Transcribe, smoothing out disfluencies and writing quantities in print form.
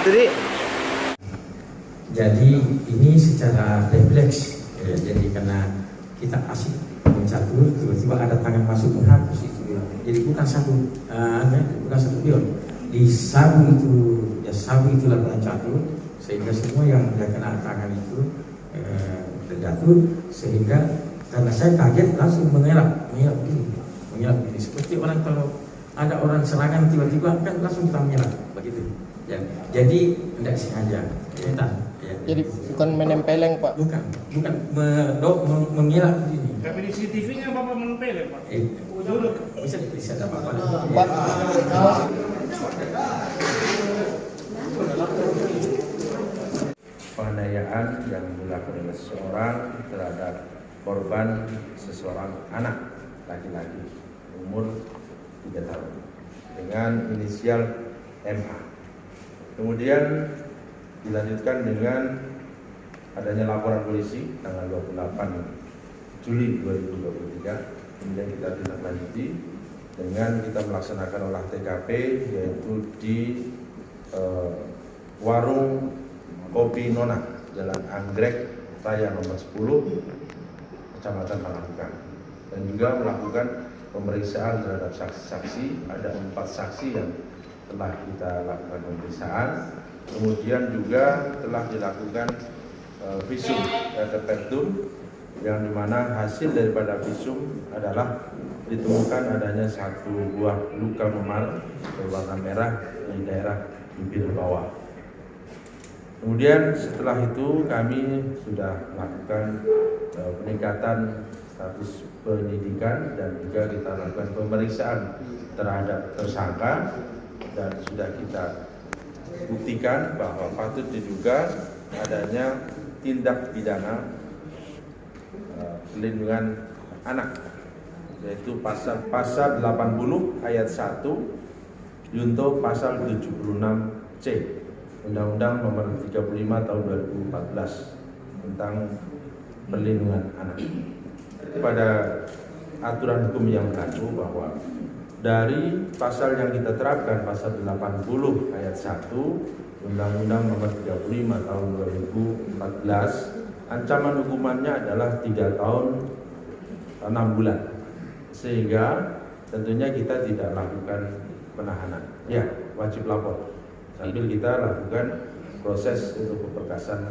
Itu di. Jadi ini secara refleks, jadi karena kita asik mencatur, tiba-tiba ada tangan masuk menghapus itu. Jadi bukan satu biol. Di sabu itu, ya sabu itulah mencatur, sehingga semua yang kena tangan itu terjatuh, sehingga karena saya kaget langsung mengelak begini, seperti orang kalau ada orang serangan tiba-tiba kan langsung kita mengelak begitu. Ya, jadi tidak sengaja. Jadi bukan menempeleng, Pak? Bukan mengelak begini. Tapi di CCTV-nya Bapak menempeleng, Pak? Bisa diperiksa ada apa-apa. Pak, penganiayaan yang dilakukan oleh seseorang terhadap korban seseorang anak laki-laki umur 3 tahun dengan inisial MA. Kemudian dilanjutkan dengan adanya laporan polisi tanggal 28 Juli 2023. Kemudian kita tindak lanjuti dengan kita melaksanakan olah TKP, yaitu di warung Kopi Nona, Jalan Anggrek Raya nomor 10, Kecamatan Panakukang, dan juga melakukan pemeriksaan terhadap saksi-saksi. Ada 4 saksi yang telah kita lakukan pemeriksaan. Kemudian juga telah dilakukan visum repertum, yang dimana hasil daripada visum adalah ditemukan adanya 1 buah luka memar berwarna merah di daerah bibir bawah. Kemudian setelah itu kami sudah melakukan peningkatan status penyidikan dan juga kita lakukan pemeriksaan terhadap tersangka, dan sudah kita buktikan bahwa patut diduga adanya tindak pidana perlindungan anak, yaitu pasal 80 ayat 1 junto pasal 76C Undang-Undang Nomor 35 Tahun 2014 tentang perlindungan anak. Pada aturan hukum yang berlaku bahwa dari pasal yang kita terapkan, pasal 80 ayat 1 Undang-Undang Nomor 35 Tahun 2014, ancaman hukumannya adalah 3 tahun 6 bulan. Sehingga tentunya kita tidak lakukan penahanan. Ya, wajib lapor. Sambil kita lakukan proses untuk pemberkasan